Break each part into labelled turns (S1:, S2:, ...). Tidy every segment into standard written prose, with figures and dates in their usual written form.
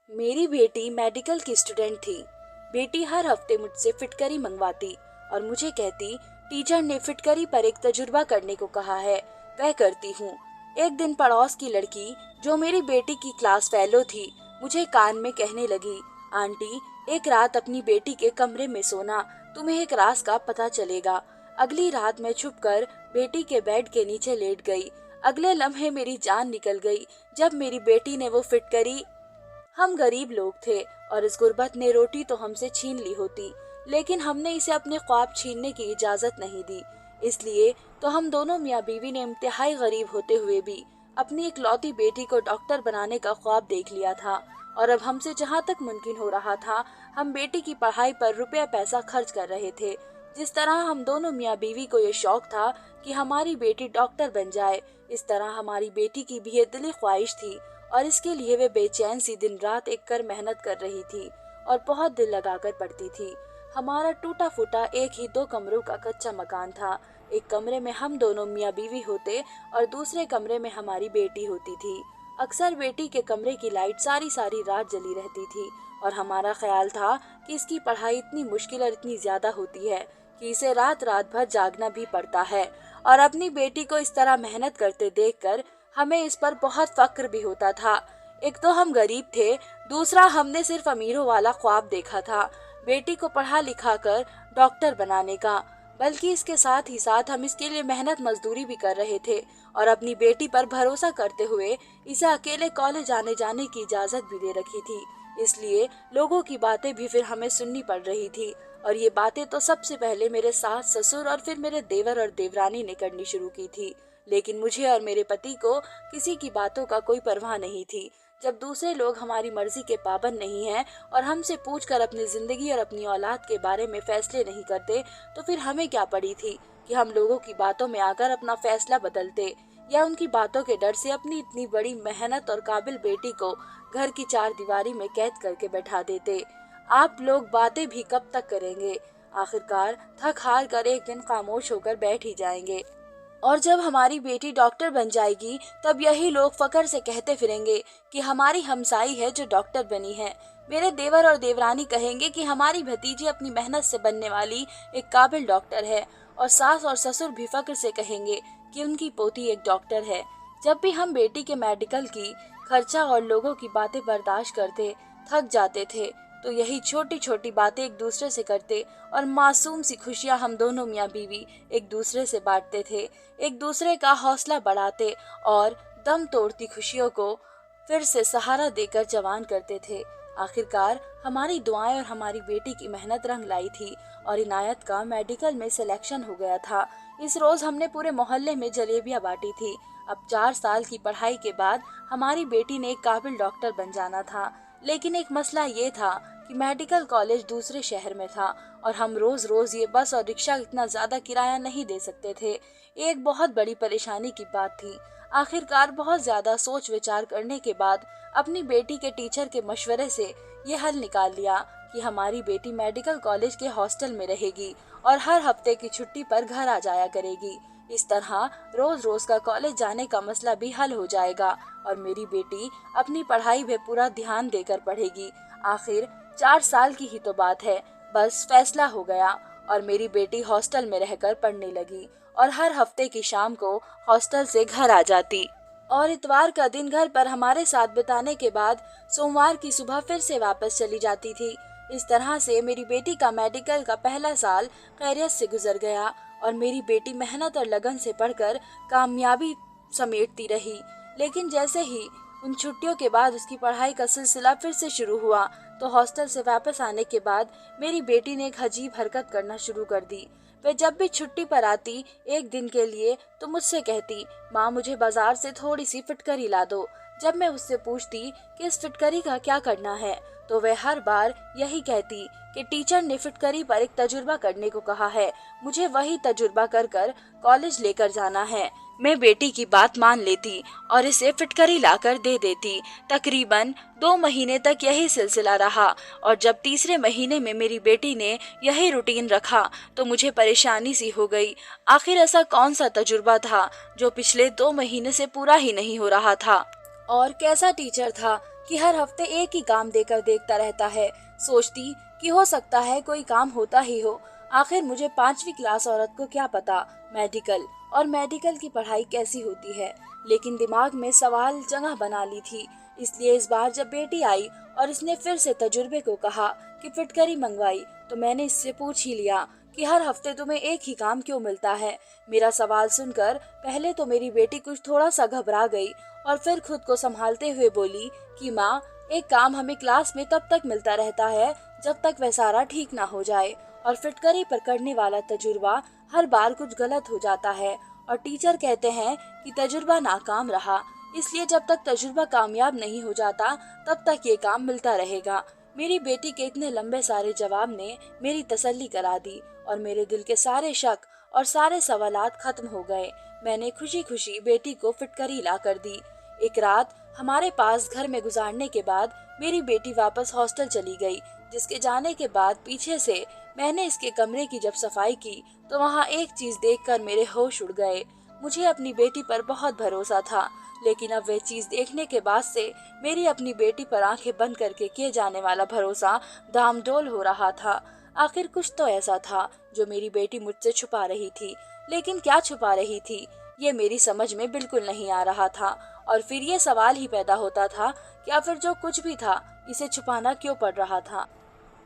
S1: मेरी बेटी मेडिकल की स्टूडेंट थी। बेटी हर हफ्ते मुझसे फिटकरी मंगवाती और मुझे कहती, टीचर ने फिटकरी पर एक तजुर्बा करने को कहा है, वह करती हूँ। एक दिन पड़ोस की लड़की जो मेरी बेटी की क्लास फेलो थी, मुझे कान में कहने लगी, आंटी, एक रात अपनी बेटी के कमरे में सोना, तुम्हें एक राज का पता चलेगा। अगली रात मैं छुपकर बेटी के बेड के नीचे लेट गई। अगले लम्हे मेरी जान निकल गई जब मेरी बेटी ने वो फिटकरी। हम गरीब लोग थे और इस गुर्बत ने रोटी तो हमसे छीन ली होती, लेकिन हमने इसे अपने ख्वाब छीनने की इजाजत नहीं दी। इसलिए तो हम दोनों मियाँ बीवी ने इंतहाई गरीब होते हुए भी अपनी इकलौती बेटी को डॉक्टर बनाने का ख्वाब देख लिया था। और अब हमसे जहाँ तक मुमकिन हो रहा था, हम बेटी की पढ़ाई पर रुपया पैसा खर्च कर रहे थे। जिस तरह हम दोनों मियाँ बीवी को ये शौक था कि हमारी बेटी डॉक्टर बन जाए, इस तरह हमारी बेटी की भी ये दिली ख्वाहिश थी और इसके लिए वे बेचैन सी दिन रात एक कर मेहनत कर रही थी और बहुत दिल लगाकर पढ़ती थी। हमारा टूटा फूटा एक ही 2 कमरों का कच्चा मकान था। एक कमरे में हम दोनों मियाँ बीवी होते और दूसरे कमरे में हमारी बेटी होती थी। अक्सर बेटी के कमरे की लाइट सारी सारी रात जली रहती थी और हमारा ख्याल था कि इसकी पढ़ाई इतनी मुश्किल और इतनी ज्यादा होती है कि इसे रात रात भर जागना भी पड़ता है। और अपनी बेटी को इस तरह मेहनत करते देखकर हमें इस पर बहुत फक्र भी होता था। एक तो हम गरीब थे, दूसरा हमने सिर्फ अमीरों वाला ख्वाब देखा था, बेटी को पढ़ा लिखा कर डॉक्टर बनाने का। बल्कि इसके साथ ही साथ हम इसके लिए मेहनत मजदूरी भी कर रहे थे और अपनी बेटी पर भरोसा करते हुए इसे अकेले कॉलेज आने जाने की इजाजत भी दे रखी थी। इसलिए लोगों की बातें भी फिर हमें सुननी पड़ रही थी और ये बातें तो सबसे पहले मेरे सास ससुर और फिर मेरे देवर और देवरानी ने करनी शुरू की थी। लेकिन मुझे और मेरे पति को किसी की बातों का कोई परवाह नहीं थी। जब दूसरे लोग हमारी मर्जी के पाबंद नहीं हैं और हमसे पूछकर अपनी जिंदगी और अपनी औलाद के बारे में फैसले नहीं करते, तो फिर हमें क्या पड़ी थी कि हम लोगों की बातों में आकर अपना फैसला बदलते या उनकी बातों के डर से अपनी इतनी बड़ी मेहनत और काबिल बेटी को घर की 4 दीवारी में कैद करके बैठा देते। आप लोग बातें भी कब तक करेंगे? आखिरकार थक हार कर एक दिन खामोश होकर बैठ ही जाएंगे और जब हमारी बेटी डॉक्टर बन जाएगी तब यही लोग फकर से कहते फिरेंगे कि हमारी हमसाई है जो डॉक्टर बनी है। मेरे देवर और देवरानी कहेंगे कि हमारी भतीजी अपनी मेहनत से बनने वाली एक काबिल डॉक्टर है और सास और ससुर भी फक्र से कहेंगे कि उनकी पोती एक डॉक्टर है। जब भी हम बेटी के मेडिकल की खर्चा और लोगों की बातें बर्दाश्त करते थक जाते थे, तो यही छोटी छोटी बातें एक दूसरे से करते और मासूम सी खुशियां हम दोनों मियाँ बीवी एक दूसरे से बांटते थे, एक दूसरे का हौसला बढ़ाते और दम तोड़ती खुशियों को फिर से सहारा देकर जवान करते थे। आखिरकार हमारी दुआएं और हमारी बेटी की मेहनत रंग लाई थी और इनायत का मेडिकल में सिलेक्शन हो गया था। इस रोज हमने पूरे मोहल्ले में जलेबियां बांटी थी। अब 4 साल की पढ़ाई के बाद हमारी बेटी ने एक काबिल डॉक्टर बन जाना था, लेकिन एक मसला ये था कि मेडिकल कॉलेज दूसरे शहर में था और हम रोज रोज ये बस और रिक्शा इतना ज्यादा किराया नहीं दे सकते थे। एक बहुत बड़ी परेशानी की बात थी। आखिरकार बहुत ज्यादा सोच विचार करने के बाद अपनी बेटी के टीचर के मशवरे से ये हल निकाल लिया कि हमारी बेटी मेडिकल कॉलेज के हॉस्टल में रहेगी और हर हफ्ते की छुट्टी पर घर आ जाया करेगी। इस तरह रोज रोज का कॉलेज जाने का मसला भी हल हो जाएगा और मेरी बेटी अपनी पढ़ाई में पूरा ध्यान देकर पढ़ेगी। आखिर 4 साल की ही तो बात है, बस फैसला हो गया और मेरी बेटी हॉस्टल में रहकर पढ़ने लगी और हर हफ्ते की शाम को हॉस्टल से घर आ जाती और इतवार का दिन घर पर हमारे साथ बिताने के बाद सोमवार की सुबह फिर से वापस चली जाती थी। इस तरह से मेरी बेटी का मेडिकल का पहला साल खैरियत से गुजर गया और मेरी बेटी मेहनत और लगन से पढ़कर कामयाबी समेटती रही। लेकिन जैसे ही उन छुट्टियों के बाद उसकी पढ़ाई का सिलसिला फिर से शुरू हुआ, तो हॉस्टल से वापस आने के बाद मेरी बेटी ने एक अजीब हरकत करना शुरू कर दी। वह जब भी छुट्टी पर आती एक दिन के लिए तो मुझसे कहती, माँ, मुझे बाजार से थोड़ी सी फिटकरी ला दो। जब मैं उससे पूछती कि इस फिटकरी का क्या करना है, तो वह हर बार यही कहती कि टीचर ने फिटकरी पर एक तजुर्बा करने को कहा है, मुझे वही तजुर्बा कर कर कॉलेज लेकर जाना है। मैं बेटी की बात मान लेती और इसे फिटकरी लाकर दे देती। तकरीबन 2 महीने तक यही सिलसिला रहा और जब तीसरे महीने में मेरी बेटी ने यही रूटीन रखा तो मुझे परेशानी सी हो गई। आखिर ऐसा कौन सा तजुर्बा था जो पिछले 2 महीने से पूरा ही नहीं हो रहा था और कैसा टीचर था कि हर हफ्ते एक ही काम देकर देखता रहता है। सोचती कि हो सकता है कोई काम होता ही हो। आखिर मुझे 5वीं क्लास औरत को क्या पता मेडिकल और मेडिकल की पढ़ाई कैसी होती है, लेकिन दिमाग में सवाल जगह बना ली थी। इसलिए इस बार जब बेटी आई और इसने फिर से तजुर्बे को कहा कि फिटकरी मंगवाई, तो मैंने इससे पूछ ही लिया कि हर हफ्ते तुम्हें एक ही काम क्यों मिलता है। मेरा सवाल सुनकर पहले तो मेरी बेटी कुछ थोड़ा सा घबरा गई और फिर खुद को संभालते हुए बोली कि माँ, एक काम हमें क्लास में तब तक मिलता रहता है जब तक वह सारा ठीक ना हो जाए, और फिटकरी पर करने वाला तजुर्बा हर बार कुछ गलत हो जाता है और टीचर कहते हैं कि तजुर्बा नाकाम रहा, इसलिए जब तक तजुर्बा कामयाब नहीं हो जाता तब तक ये काम मिलता रहेगा। मेरी बेटी के इतने लंबे सारे जवाब ने मेरी तसल्ली करा दी और मेरे दिल के सारे शक और सारे सवालात खत्म हो गए। मैंने खुशी खुशी बेटी को फिटकरी ला कर दी। एक रात हमारे पास घर में गुजारने के बाद मेरी बेटी वापस हॉस्टल चली गई, जिसके जाने के बाद पीछे से मैंने इसके कमरे की जब सफाई की तो वहाँ एक चीज देखकर मेरे होश उड़ गए। मुझे अपनी बेटी पर बहुत भरोसा था, लेकिन अब वह चीज देखने के बाद से मेरी अपनी बेटी पर आंखें बंद करके किए जाने वाला भरोसा डामाडोल हो रहा था। आखिर कुछ तो ऐसा था जो मेरी बेटी मुझसे छुपा रही थी, लेकिन क्या छुपा रही थी ये मेरी समझ में बिल्कुल नहीं आ रहा था। और फिर ये सवाल ही पैदा होता था कि आखिर जो कुछ भी था इसे छुपाना क्यों पड़ रहा था।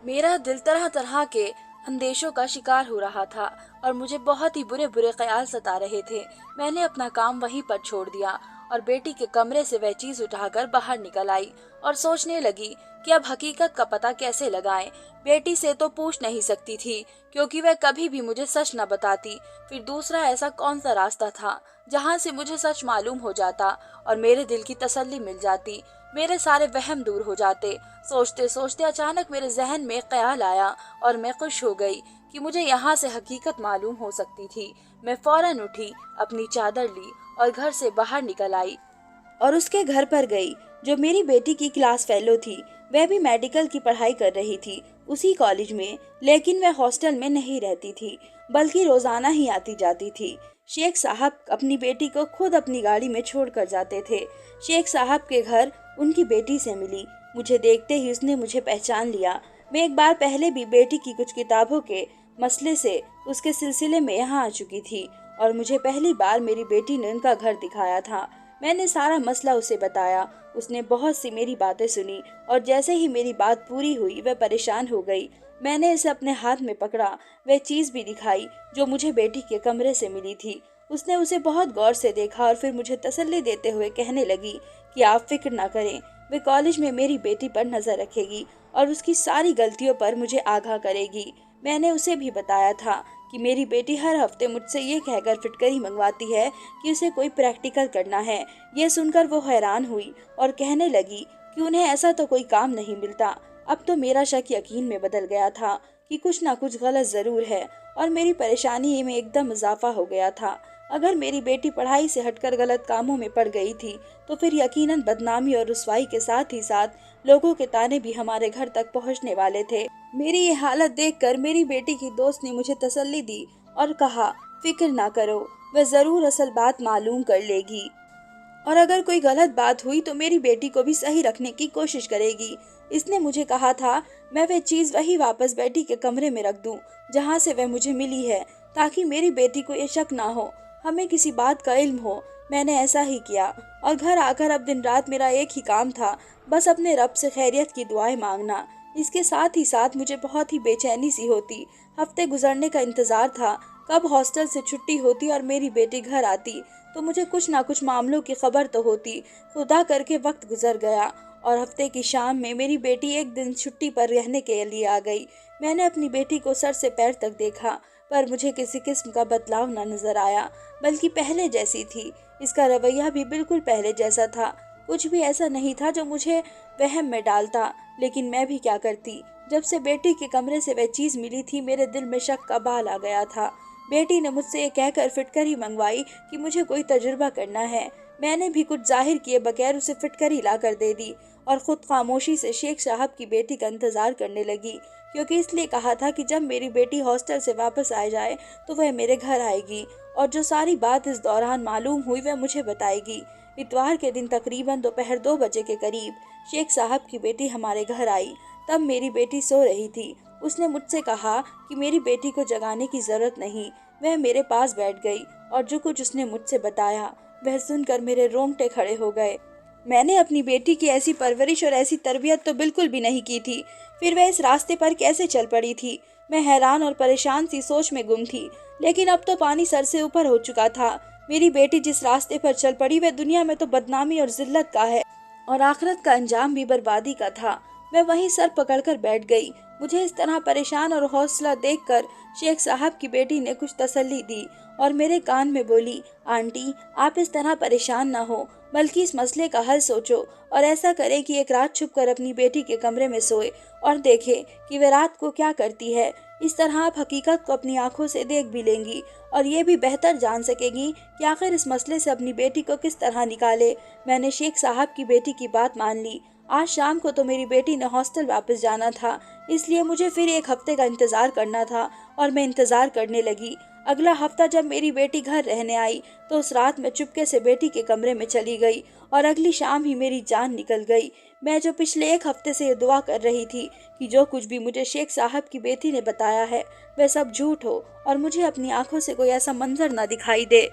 S1: मेरा दिल तरह तरह के अंदेशों का शिकार हो रहा था और मुझे बहुत ही बुरे बुरे ख्याल सता रहे थे। मैंने अपना काम वहीं पर छोड़ दिया और बेटी के कमरे से वह चीज उठाकर बाहर निकल आई और सोचने लगी कि अब हकीकत का पता कैसे लगाएं। बेटी से तो पूछ नहीं सकती थी क्योंकि वह कभी भी मुझे सच न बताती। फिर दूसरा ऐसा कौन सा रास्ता था जहां से मुझे सच मालूम हो जाता और मेरे दिल की तसल्ली मिल जाती, मेरे सारे वहम दूर हो जाते। सोचते सोचते अचानक मेरे जहन में ख्याल आया और मैं खुश हो गई कि मुझे यहाँ से हकीकत मालूम हो सकती थी। मैं फौरन उठी, अपनी चादर ली और घर से बाहर निकल आई और उसके घर पर गई जो मेरी बेटी की क्लास फेलो थी। वह भी मेडिकल की पढ़ाई कर रही थी उसी कॉलेज में, लेकिन वह हॉस्टल में नहीं रहती थी बल्कि रोजाना ही आती जाती थी। शेख साहब अपनी बेटी को खुद अपनी गाड़ी में छोड़कर जाते थे। शेख साहब के घर उनकी बेटी से मिली। मुझे देखते ही उसने मुझे पहचान लिया। मैं एक बार पहले भी बेटी की कुछ किताबों के मसले से उसके सिलसिले में यहाँ आ चुकी थी और मुझे पहली बार मेरी बेटी ने उनका घर दिखाया था। मैंने सारा मसला उसे बताया। उसने बहुत सी मेरी बातें सुनी और जैसे ही मेरी बात पूरी हुई वह परेशान हो गई। मैंने इसे अपने हाथ में पकड़ा, वह चीज भी दिखाई जो मुझे बेटी के कमरे से मिली थी। उसने उसे बहुत गौर से देखा और फिर मुझे तसल्ली देते हुए कहने लगी कि आप फिक्र ना करें, वे कॉलेज में मेरी बेटी पर नजर रखेगी और उसकी सारी गलतियों पर मुझे आगाह करेगी। मैंने उसे भी बताया था कि मेरी बेटी हर हफ्ते मुझसे ये कहकर फिटकरी मंगवाती है कि उसे कोई प्रैक्टिकल करना है। ये सुनकर वो हैरान हुई और कहने लगी कि उन्हें ऐसा तो कोई काम नहीं मिलता। अब तो मेरा शक यकीन में बदल गया था कि कुछ ना कुछ गलत जरूर है और मेरी परेशानी में एकदम इजाफा हो गया था। अगर मेरी बेटी पढ़ाई से हटकर गलत कामों में पड़ गई थी तो फिर यकीनन बदनामी और रुसवाई के साथ ही साथ लोगों के ताने भी हमारे घर तक पहुंचने वाले थे। मेरी ये हालत देखकर मेरी बेटी की दोस्त ने मुझे तसल्ली दी और कहा, फिक्र ना करो, वह जरूर असल बात मालूम कर लेगी और अगर कोई गलत बात हुई तो मेरी बेटी को भी सही रखने की कोशिश करेगी। इसने मुझे कहा था मैं वह चीज वही वापस बेटी के कमरे में रख दूं जहां से वह मुझे मिली है, ताकि मेरी बेटी को ये शक ना हो, हमें किसी बात का इल्म हो। मैंने ऐसा ही किया और घर आकर अब दिन रात मेरा एक ही काम था, बस अपने रब से खैरियत की दुआएं मांगना। इसके साथ ही साथ मुझे बहुत ही बेचैनी सी होती। हफ्ते गुजरने का इंतजार था, कब हॉस्टल से छुट्टी होती और मेरी बेटी घर आती तो मुझे कुछ ना कुछ मामलों की खबर तो होती। खुदा करके वक्त गुजर गया और हफ्ते की शाम में मेरी बेटी एक दिन छुट्टी पर रहने के लिए आ गई। मैंने अपनी बेटी को सर से पैर तक देखा पर मुझे किसी किस्म का बदलाव न नजर आया, बल्कि पहले जैसी थी। इसका रवैया भी बिल्कुल पहले जैसा था। कुछ भी ऐसा नहीं था जो मुझे वहम में डालता, लेकिन मैं भी क्या करती। जब से बेटी के कमरे से वह चीज मिली थी मेरे दिल में शक का बाल आ गया था। बेटी ने मुझसे ये कहकर फिटकरी मंगवाई कि मुझे कोई तजुर्बा करना है। मैंने भी कुछ जाहिर किए बगैर उसे फिटकरी ला कर दे दी और खुद खामोशी से शेख साहब की बेटी का इंतजार करने लगी, क्योंकि इसलिए कहा था कि जब मेरी बेटी हॉस्टल से वापस आ जाए तो वह मेरे घर आएगी और जो सारी बात इस दौरान मालूम हुई वह मुझे बताएगी। इतवार के दिन तकरीबन दोपहर 2 बजे के करीब शेख साहब की बेटी हमारे घर आई। तब मेरी बेटी सो रही थी। उसने मुझसे कहा कि मेरी बेटी को जगाने की जरूरत नहीं। वह मेरे पास बैठ गई और जो कुछ उसने मुझसे बताया वह सुनकर मेरे रोंगटे खड़े हो गए। मैंने अपनी बेटी की ऐसी परवरिश और ऐसी तरबियत तो बिल्कुल भी नहीं की थी। फिर वह इस रास्ते पर कैसे चल पड़ी थी? मैं हैरान और परेशान सी सोच में गुम थी। लेकिन अब तो पानी सर से ऊपर हो चुका था। मेरी बेटी जिस रास्ते पर चल पड़ी वह दुनिया में तो बदनामी और जिल्लत का है और आखिरत का अंजाम भी बर्बादी का था। मैं वहीं सर पकड़कर बैठ गई। मुझे इस तरह परेशान और हौसला देखकर शेख साहब की बेटी ने कुछ तसल्ली दी और मेरे कान में बोली, आंटी आप इस तरह परेशान ना हो, बल्कि इस मसले का हल सोचो और ऐसा करें कि एक रात छुपकर अपनी बेटी के कमरे में सोए और देखें कि वह रात को क्या करती है। इस तरह आप हकीकत को अपनी आंखों से देख भी लेंगी और ये भी बेहतर जान सकेंगी कि आखिर इस मसले से अपनी बेटी को किस तरह निकाले। मैंने शेख साहब की बेटी की बात मान ली। आज शाम को तो मेरी बेटी ने हॉस्टल वापस जाना था, इसलिए मुझे फिर 1 हफ्ते का इंतजार करना था और मैं इंतजार करने लगी। अगला हफ्ता जब मेरी बेटी घर रहने आई तो उस रात मैं चुपके से बेटी के कमरे में चली गई और अगली शाम ही मेरी जान निकल गई। मैं जो पिछले 1 हफ्ते से ये दुआ कर रही थी कि जो कुछ भी मुझे शेख साहब की बेटी ने बताया है वह सब झूठ हो और मुझे अपनी आंखों से कोई ऐसा मंजर न दिखाई दे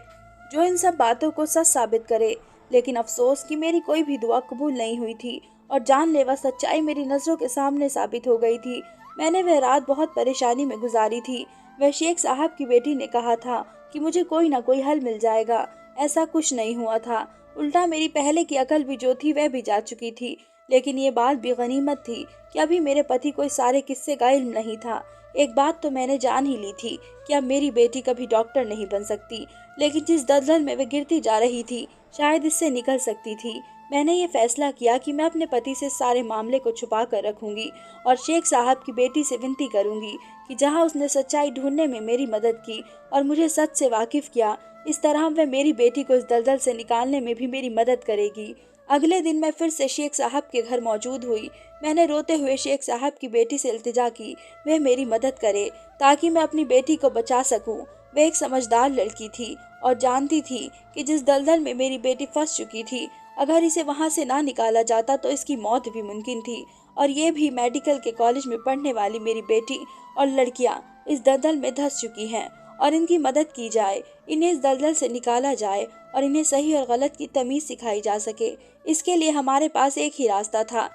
S1: जो इन सब बातों को सच साबित करे। लेकिन अफसोस कि मेरी कोई भी दुआ कबूल नहीं हुई थी और जानलेवा सच्चाई मेरी नजरों के सामने साबित हो गई थी। मैंने वह रात बहुत परेशानी में गुजारी थी। वह शेख साहब की बेटी ने कहा था कि मुझे कोई ना कोई हल मिल जाएगा। ऐसा कुछ नहीं हुआ था। उल्टा मेरी पहले की अकल भी जो थी वह भी जा चुकी थी। लेकिन ये बात भी गनीमत थी कि अभी मेरे पति को इस सारे किस्से का इल्म नहीं था। एक बात तो मैंने जान ही ली थी कि अब मेरी बेटी कभी डॉक्टर नहीं बन सकती, लेकिन जिस दलदल में वह गिरती जा रही थी शायद इससे निकल सकती थी। मैंने ये फैसला किया कि मैं अपने पति से सारे मामले को छुपा कर रखूंगी और शेख साहब की बेटी से विनती करूंगी कि जहां उसने सच्चाई ढूंढने में मेरी मदद की और मुझे सच से वाकिफ किया, इस तरह वह मेरी बेटी को इस दलदल से निकालने में भी मेरी मदद करेगी। अगले दिन मैं फिर से शेख साहब के घर मौजूद हुई। मैंने रोते हुए शेख साहब की बेटी से इल्तिजा की वह मेरी मदद करे ताकि मैं अपनी बेटी को बचा सकूं। वह एक समझदार लड़की थी और जानती थी कि जिस दलदल में मेरी बेटी फंस चुकी थी, अगर इसे वहां से ना निकाला जाता तो इसकी मौत भी मुमकिन थी। और ये भी मेडिकल के कॉलेज में पढ़ने वाली मेरी बेटी और लड़कियां इस दलदल में धंस चुकी हैं और इनकी मदद की जाए, इन्हें इस दलदल से निकाला जाए और इन्हें सही और गलत की तमीज सिखाई जा सके। इसके लिए हमारे पास एक ही रास्ता था।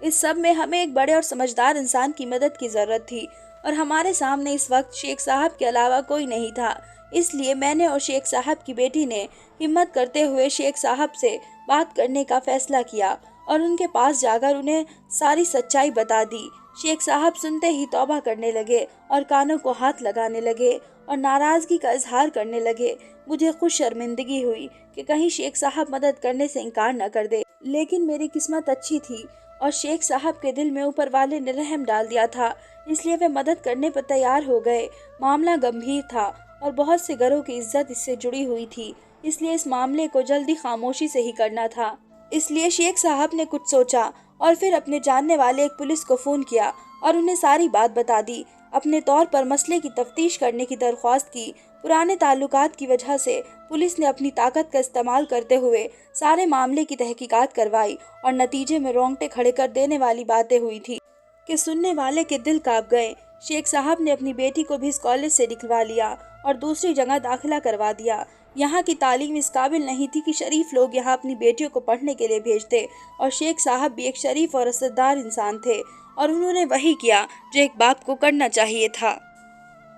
S1: इस सब में हमें एक बड़े और समझदार इंसान की मदद की जरूरत थी और हमारे सामने इस वक्त शेख साहब के अलावा कोई नहीं था। इसलिए मैंने और शेख साहब की बेटी ने हिम्मत करते हुए शेख साहब से बात करने का फैसला किया और उनके पास जाकर उन्हें सारी सच्चाई बता दी। शेख साहब सुनते ही तौबा करने लगे और कानों को हाथ लगाने लगे और नाराजगी का इजहार करने लगे। मुझे खुद शर्मिंदगी हुई कि कहीं शेख साहब मदद करने से इनकार न कर दे, लेकिन मेरी किस्मत अच्छी थी और शेख साहब के दिल में ऊपर वाले ने रहम डाल दिया था, इसलिए वे मदद करने पर तैयार हो गए। मामला गंभीर था और बहुत से घरों की इज्जत इससे जुड़ी हुई थी, इसलिए इस मामले को जल्दी खामोशी से ही करना था। इसलिए शेख साहब ने कुछ सोचा और फिर अपने जानने वाले एक पुलिस को फोन किया और उन्हें सारी बात बता दी। अपने तौर पर मसले की तफ्तीश करने की दरख्वास्त की। पुराने ताल्लुकात की वजह से पुलिस ने अपनी ताकत का इस्तेमाल करते हुए सारे मामले की तहकीकात करवाई और नतीजे में रोंगटे खड़े कर देने वाली बातें हुई थी कि सुनने वाले के दिल कांप गए। शेख साहब ने अपनी बेटी को भी इस कॉलेज से निकलवा लिया और दूसरी जगह दाखिला करवा दिया। यहाँ की तालीम इस काबिल नहीं थी कि शरीफ लोग यहाँ अपनी बेटियों को पढ़ने के लिए भेजते और शेख साहब भी एक शरीफ और असरदार इंसान थे और उन्होंने वही किया जो एक बाप को करना चाहिए था।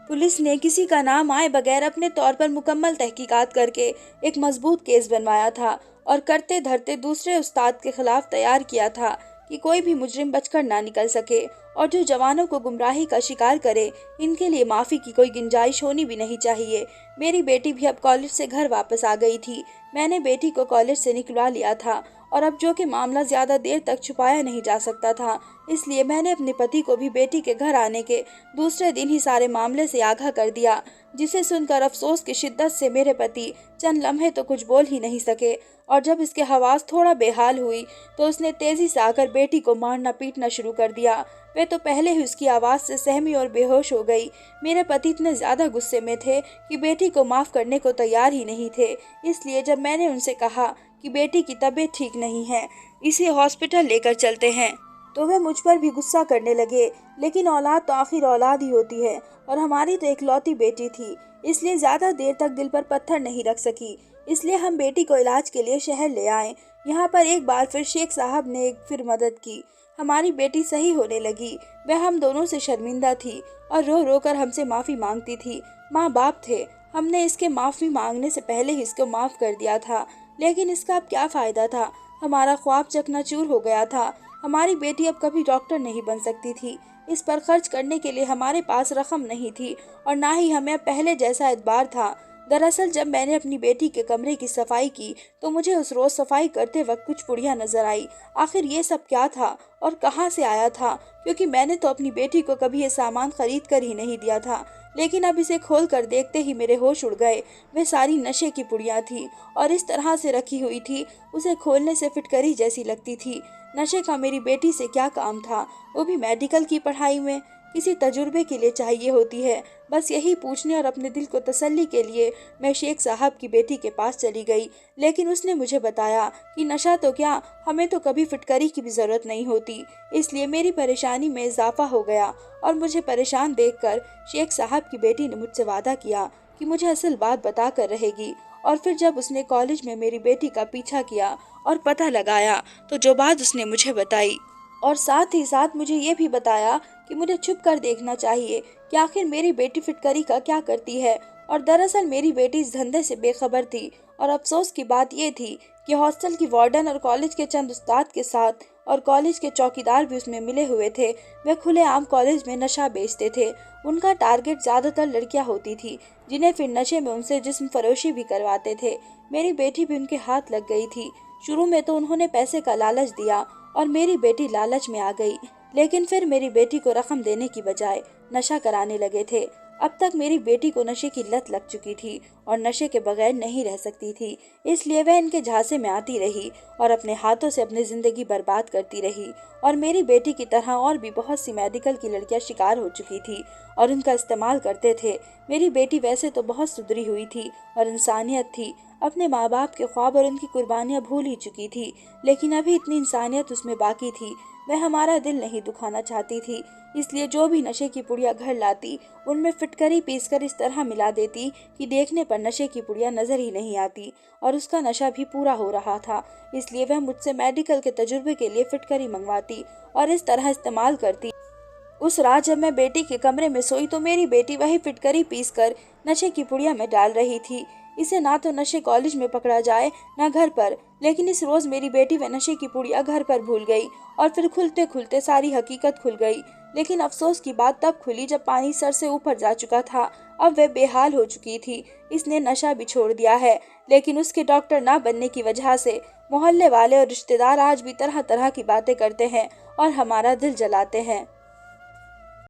S1: पुलिस ने किसी का नाम आए बगैर अपने तौर पर मुकम्मल तहकीकात करके एक मजबूत केस बनवाया था और करते धरते दूसरे उस्ताद के खिलाफ तैयार किया था कि कोई भी मुजरिम बचकर ना निकल सके और जो जवानों को गुमराही का शिकार करे इनके लिए माफ़ी की कोई गुंजाइश होनी भी नहीं चाहिए। मेरी बेटी भी अब कॉलेज से घर वापस आ गई थी। मैंने बेटी को कॉलेज से निकलवा लिया था और अब जो कि मामला ज़्यादा देर तक छुपाया नहीं जा सकता था, इसलिए मैंने अपने पति को भी बेटी के घर आने के दूसरे दिन ही सारे मामले से आगाह कर दिया, जिसे सुनकर अफसोस की शिद्दत से मेरे पति चंद लम्हे तो कुछ बोल ही नहीं सके और जब इसके हवास थोड़ा बेहाल हुई तो उसने तेजी से आकर बेटी को मारना पीटना शुरू कर दिया। वे तो पहले ही उसकी आवाज़ से सहमी और बेहोश हो गई। मेरे पति इतने ज़्यादा गुस्से में थे कि बेटी को माफ़ करने को तैयार ही नहीं थे। इसलिए जब मैंने उनसे कहा कि बेटी की तबीयत ठीक नहीं है, इसे हॉस्पिटल लेकर चलते हैं। तो वे मुझ पर भी गुस्सा करने लगे। लेकिन औलाद तो आखिर औलाद ही होती है और हमारी तो इकलौती बेटी थी, इसलिए ज्यादा देर तक दिल पर पत्थर नहीं रख सकी। इसलिए हम बेटी को इलाज के लिए शहर ले आए। यहाँ पर एक बार फिर शेख साहब ने फिर मदद की। हमारी बेटी सही होने लगी। वह हम दोनों से शर्मिंदा थी और रो रो कर हमसे माफी मांगती थी। माँ बाप थे, हमने इसके माफी मांगने से पहले ही इसको माफ कर दिया था। लेकिन इसका अब क्या फायदा था, हमारा ख्वाब चकनाचूर हो गया था। हमारी बेटी अब कभी डॉक्टर नहीं बन सकती थी। इस पर खर्च करने के लिए हमारे पास रकम नहीं थी और ना ही हमें अब पहले जैसा एतबार था। दरअसल जब मैंने अपनी बेटी के कमरे की सफाई की तो मुझे उस रोज सफाई करते वक्त कुछ पुड़िया नजर आई। आखिर ये सब क्या था और कहाँ से आया था, क्योंकि मैंने तो अपनी बेटी को कभी ये सामान खरीद कर ही नहीं दिया था। लेकिन अब इसे खोल कर देखते ही मेरे होश उड़ गए। वे सारी नशे की पुड़िया थी और इस तरह से रखी हुई थी, उसे खोलने से फिटकरी जैसी लगती थी। नशे का मेरी बेटी से क्या काम था, वो भी मेडिकल की पढ़ाई में। किसी तजुर्बे के लिए चाहिए होती है। बस यही पूछने और अपने दिल को तसल्ली के लिए मैं शेख साहब की बेटी के पास चली गई। लेकिन उसने मुझे बताया कि नशा तो क्या, हमें तो कभी फिटकरी की भी जरूरत नहीं होती। इसलिए मेरी परेशानी में इजाफा हो गया और मुझे परेशान देखकर शेख साहब की बेटी ने मुझसे वादा किया कि मुझे असल बात बता कर रहेगी। और फिर जब उसने कॉलेज में मेरी बेटी का पीछा किया और पता लगाया तो जो बात उसने मुझे बताई और साथ ही साथ मुझे ये भी बताया कि मुझे छुप कर देखना चाहिए कि आखिर मेरी बेटी फिटकरी का क्या करती है। और दरअसल मेरी बेटी इस धंधे से बेखबर थी। और अफसोस की बात ये थी कि हॉस्टल की वार्डन और कॉलेज के चंद उस्ताद के साथ और कॉलेज के चौकीदार भी उसमें मिले हुए थे। वे खुलेआम कॉलेज में नशा बेचते थे। उनका टारगेट ज्यादातर लड़कियां होती थी, जिन्हें फिर नशे में उनसे जिस्म फरोशी भी करवाते थे। मेरी बेटी भी उनके हाथ लग गई थी। शुरू में तो उन्होंने पैसे का लालच दिया और मेरी बेटी लालच में आ गई। लेकिन फिर मेरी बेटी को रकम देने की बजाय नशा कराने लगे थे। अब तक मेरी बेटी को नशे की लत लग चुकी थी और नशे के बगैर नहीं रह सकती थी। इसलिए वह इनके झांसे में आती रही और अपने हाथों से अपनी जिंदगी बर्बाद करती रही। और मेरी बेटी की तरह और भी बहुत सी मेडिकल की लड़कियां शिकार हो चुकी थी और उनका इस्तेमाल करते थे। मेरी बेटी वैसे तो बहुत सुधरी हुई थी और इंसानियत थी। अपने माँ बाप के ख्वाब और उनकी कुर्बानियां भूल ही चुकी थी, लेकिन अभी इतनी इंसानियत उसमें बाकी थी। वह हमारा दिल नहीं दुखाना चाहती थी, इसलिए जो भी नशे की पुड़िया घर लाती उनमें फिटकरी पीसकर इस तरह मिला देती कि देखने पर नशे की पुड़िया नजर ही नहीं आती और उसका नशा भी पूरा हो रहा था। इसलिए वह मुझसे मेडिकल के तजुर्बे के लिए फिटकरी मंगवाती और इस तरह इस्तेमाल करती। उस रात जब मैं बेटी के कमरे में सोई तो मेरी बेटी वही फिटकरी पीसकर नशे की पुड़िया में डाल रही थी। इसे ना तो नशे कॉलेज में पकड़ा जाए ना घर पर, लेकिन इस रोज मेरी बेटी वह नशे की पुड़िया घर पर भूल गई और फिर खुलते खुलते सारी हकीकत खुल गई। लेकिन अफसोस की बात तब खुली जब पानी सर से ऊपर जा चुका था। अब वह बेहाल हो चुकी थी। इसने नशा भी छोड़ दिया है, लेकिन उसके डॉक्टर ना बनने की वजह से मोहल्ले वाले और रिश्तेदार आज भी तरह तरह की बातें करते हैं और हमारा दिल जलाते हैं।